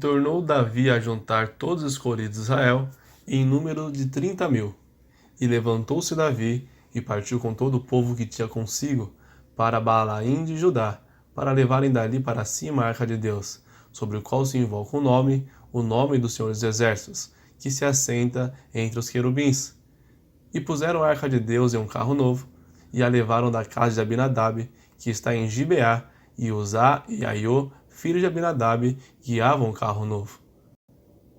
tornou Davi a juntar todos os escolhidos de Israel, em número de 30.000. E levantou-se Davi, e partiu com todo o povo que tinha consigo, para Baalaim de Judá, para levarem dali para cima a arca de Deus, sobre o qual se invoca o nome do Senhor dos Exércitos, que se assenta entre os querubins. E puseram a arca de Deus em um carro novo, e a levaram da casa de Abinadab, que está em Gibeá, e Uzá e Aiô, filhos de Abinadab, guiavam o carro novo.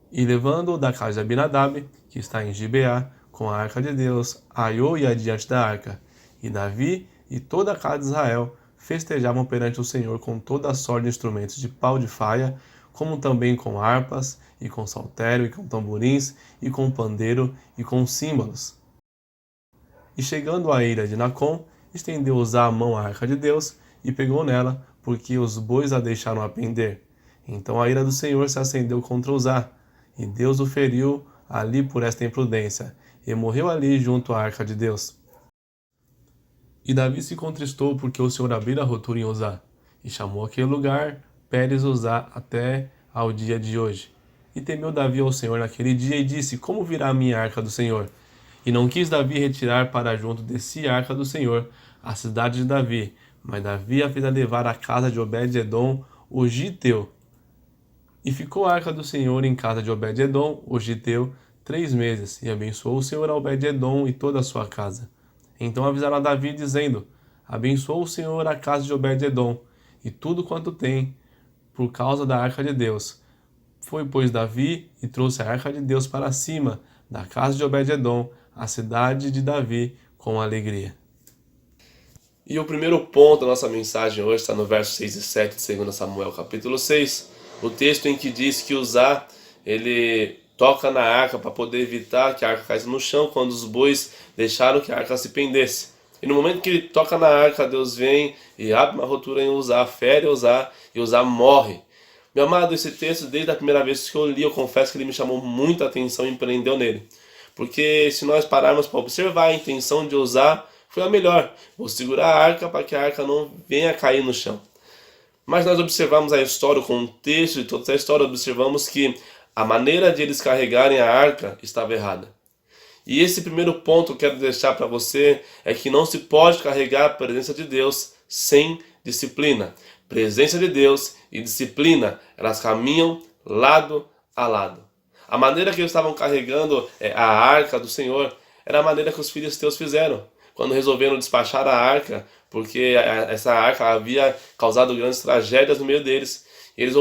E levando-o da casa de Abinadab, que está em Gibeá, com a arca de Deus, Aiô ia adiante da arca. E Davi e toda a casa de Israel festejavam perante o Senhor com toda a sorte de instrumentos de pau de faia, como também com harpas, e com saltério, e com tamborins, e com pandeiro, e com símbolos. E chegando à ilha de Nacon, estendeu Uzá a mão à arca de Deus, e pegou nela, porque os bois a deixaram a pender. Então a ira do Senhor se acendeu contra Uzá, e Deus o feriu ali por esta imprudência, e morreu ali junto à arca de Deus. E Davi se contristou porque o Senhor abrira a rotura em Uzá, e chamou aquele lugar Pérez Uzá até ao dia de hoje. E temeu Davi ao Senhor naquele dia, e disse: Como virá a minha arca do Senhor? E não quis Davi retirar para junto de si a arca do Senhor, a cidade de Davi, mas Davi a fez levar à casa de Obed-edom, o giteu. E ficou a arca do Senhor em casa de Obed-edom, o giteu, 3 meses, e abençoou o Senhor a Obed-edom e toda a sua casa. Então avisaram a Davi, dizendo: Abençoou o Senhor a casa de Obed-edom, e tudo quanto tem, por causa da arca de Deus. Foi, pois, Davi, e trouxe a arca de Deus para cima da casa de Obed-edom, a cidade de Davi, com alegria. E o primeiro ponto da nossa mensagem hoje está no verso 6 e 7 de 2 Samuel, capítulo 6, o texto em que diz que Uzá, ele toca na arca para poder evitar que a arca caísse no chão quando os bois deixaram que a arca se pendesse. E no momento que ele toca na arca, Deus vem e abre uma rotura em Uzá, fere Uzá, e Uzá morre. Meu amado, esse texto, desde a primeira vez que eu li, eu confesso que ele me chamou muita atenção e me prendeu nele. Porque se nós pararmos para observar, a intenção de Uzá foi a melhor. Vou segurar a arca para que a arca não venha cair no chão. Mas nós observamos a história, o contexto de toda essa história, observamos que a maneira de eles carregarem a arca estava errada. E esse primeiro ponto que eu quero deixar para você é que não se pode carregar a presença de Deus sem disciplina. Presença de Deus e disciplina, elas caminham lado a lado. A maneira que eles estavam carregando a arca do Senhor era a maneira que os filisteus fizeram, quando resolveram despachar a arca, porque essa arca havia causado grandes tragédias no meio deles. Eles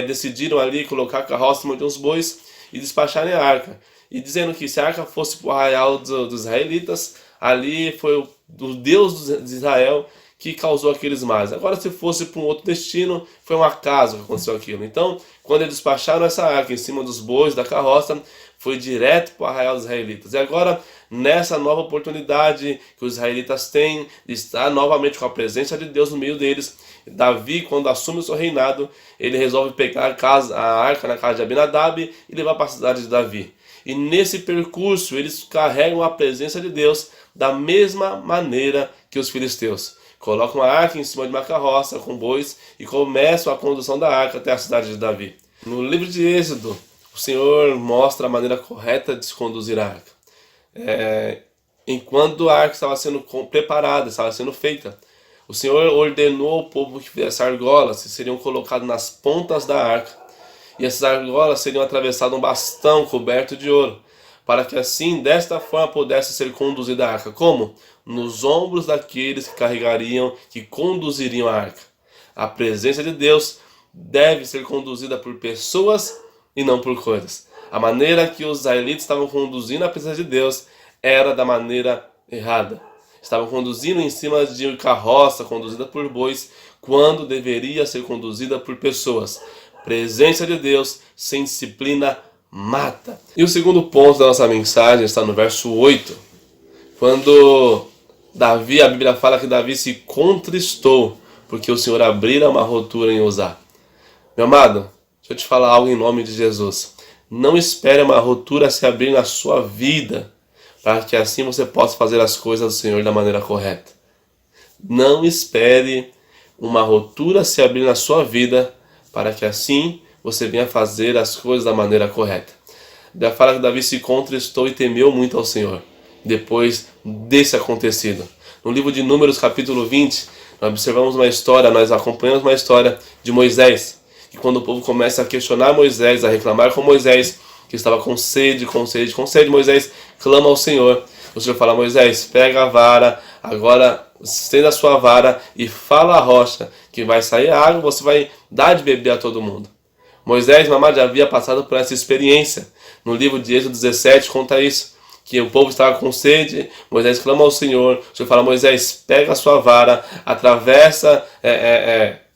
decidiram ali colocar a carroça em cima de uns bois e despacharem a arca. E dizendo que se a arca fosse para o arraial dos israelitas, ali foi o Deus de Israel que causou aqueles males. Agora, se fosse para um outro destino, foi um acaso que aconteceu aquilo. Então, quando eles despacharam essa arca em cima dos bois da carroça, foi direto para o arraial dos israelitas. E agora, nessa nova oportunidade que os israelitas têm de estar novamente com a presença de Deus no meio deles, Davi, quando assume o seu reinado, ele resolve pegar a arca na casa de Abinadab e levar para a cidade de Davi. E nesse percurso, eles carregam a presença de Deus da mesma maneira que os filisteus. Colocam a arca em cima de uma carroça com bois e começam a condução da arca até a cidade de Davi. No livro de Êxodo, o Senhor mostra a maneira correta de se conduzir a arca. Enquanto a arca estava sendo preparada, estava sendo feita, o Senhor ordenou ao povo que fizesse argolas, que seriam colocadas nas pontas da arca. E essas argolas seriam atravessadas um bastão coberto de ouro, para que assim, desta forma, pudesse ser conduzida a arca. Como? Nos ombros daqueles que carregariam, que conduziriam a arca. A presença de Deus deve ser conduzida por pessoas e não por coisas. A maneira que os israelitas estavam conduzindo a presença de Deus era da maneira errada. Estavam conduzindo em cima de carroça, conduzida por bois, quando deveria ser conduzida por pessoas. Presença de Deus sem disciplina mata. E o segundo ponto da nossa mensagem está no verso 8. Quando Davi, a Bíblia fala que Davi se contristou porque o Senhor abrira uma rotura em Uzá. Meu amado, deixa eu te falar algo em nome de Jesus. Não espere uma rotura se abrir na sua vida para que assim você possa fazer as coisas do Senhor da maneira correta. Não espere uma rotura se abrir na sua vida para que assim você venha fazer as coisas da maneira correta. Daí fala que Davi se contristou e temeu muito ao Senhor, depois desse acontecido. No livro de Números, capítulo 20, nós observamos uma história, nós acompanhamos uma história de Moisés. E quando o povo começa a questionar Moisés, a reclamar com Moisés, que estava com sede, Moisés clama ao Senhor. O Senhor fala: Moisés, pega a vara, agora estenda a sua vara e fala à rocha, que vai sair a água, você vai dar de beber a todo mundo. Moisés, mamãe, já havia passado por essa experiência. No livro de Êxodo 17 conta isso, que o povo estava com sede, Moisés clama ao Senhor, o Senhor fala: Moisés, pega a sua vara, atravessa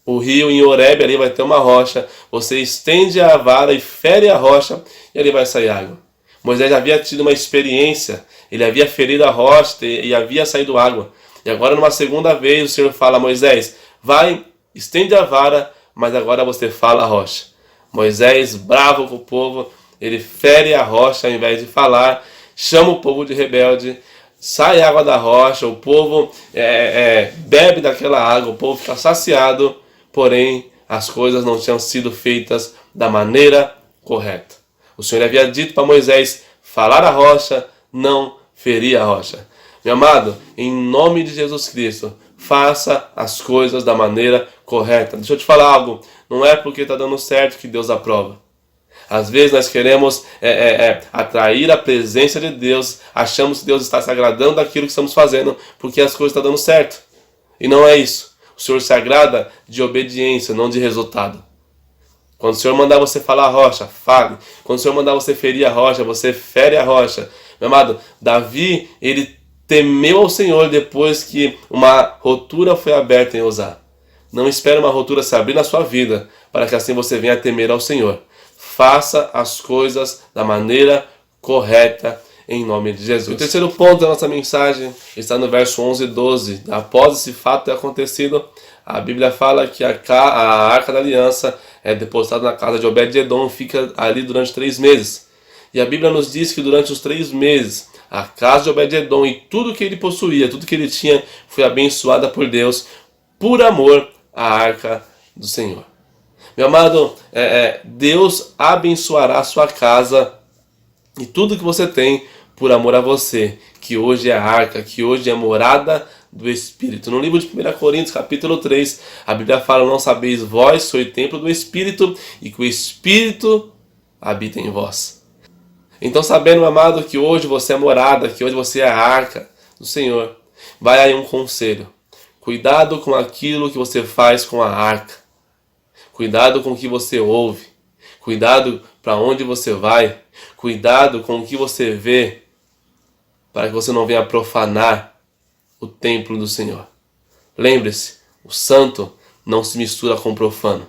o rio em Horebe, ali vai ter uma rocha, você estende a vara e fere a rocha, e ali vai sair água. Moisés já havia tido uma experiência, ele havia ferido a rocha e havia saído água. E agora, numa segunda vez, o Senhor fala: Moisés, vai, estende a vara, mas agora você fala a rocha. Moisés, bravo com o povo, ele fere a rocha ao invés de falar, chama o povo de rebelde, sai água da rocha, o povo bebe daquela água, o povo fica saciado, porém as coisas não tinham sido feitas da maneira correta. O Senhor havia dito para Moisés falar a rocha, não ferir a rocha. Meu amado, em nome de Jesus Cristo, faça as coisas da maneira correta. Deixa eu te falar algo, não é porque está dando certo que Deus aprova. Às vezes nós queremos atrair a presença de Deus, achamos que Deus está se agradando daquilo que estamos fazendo, porque as coisas estão dando certo. E não é isso. O Senhor se agrada de obediência, não de resultado. Quando o Senhor mandar você falar a rocha, fale. Quando o Senhor mandar você ferir a rocha, você fere a rocha. Meu amado, Davi, ele temeu ao Senhor depois que uma rotura foi aberta em Uzá. Não espere uma rotura se abrir na sua vida, para que assim você venha temer ao Senhor. Faça as coisas da maneira correta, em nome de Jesus. O terceiro ponto da nossa mensagem está no verso 11 e 12. Após esse fato ter acontecido, a Bíblia fala que a Arca da Aliança é depositada na casa de Obed-Edom, fica ali durante 3 meses. E a Bíblia nos diz que durante os 3 meses, a casa de Obed-Edom e tudo que ele possuía, tudo que ele tinha, foi abençoada por Deus, por amor à Arca do Senhor. Meu amado, Deus abençoará a sua casa e tudo que você tem por amor a você, que hoje é a arca, que hoje é a morada do Espírito. No livro de 1 Coríntios, capítulo 3, a Bíblia fala: não sabeis vós, sois templo do Espírito, e que o Espírito habita em vós. Então, sabendo, meu amado, que hoje você é morada, que hoje você é a arca do Senhor, vai aí um conselho. Cuidado com aquilo que você faz com a arca. Cuidado com o que você ouve. Cuidado para onde você vai. Cuidado com o que você vê, para que você não venha profanar o templo do Senhor. Lembre-se, o santo não se mistura com o profano.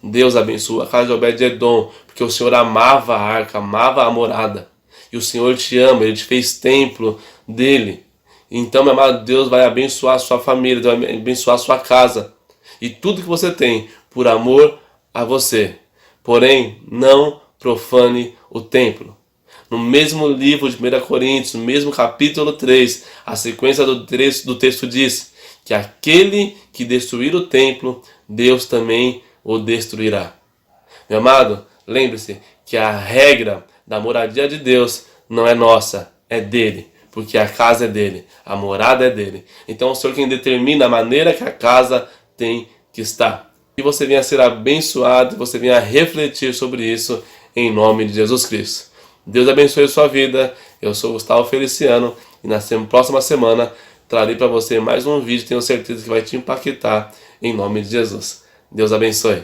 Deus abençoa a casa de Obed-Edom, porque o Senhor amava a arca, amava a morada. E o Senhor te ama, Ele te fez templo dEle. Então, meu amado, Deus vai abençoar a sua família, Deus vai abençoar a sua casa. E tudo que você tem, por amor a você. Porém, não profane o templo. No mesmo livro de 1 Coríntios, no mesmo capítulo 3, a sequência do texto diz que aquele que destruir o templo, Deus também o destruirá. Meu amado, lembre-se que a regra da moradia de Deus não é nossa, é dele, porque a casa é dele, a morada é dele. Então o Senhor quem determina a maneira que a casa tem que estar. E você venha a ser abençoado, você venha a refletir sobre isso em nome de Jesus Cristo. Deus abençoe a sua vida. Eu sou Gustavo Feliciano e na próxima semana trarei para você mais um vídeo, tenho certeza que vai te impactar em nome de Jesus. Deus abençoe.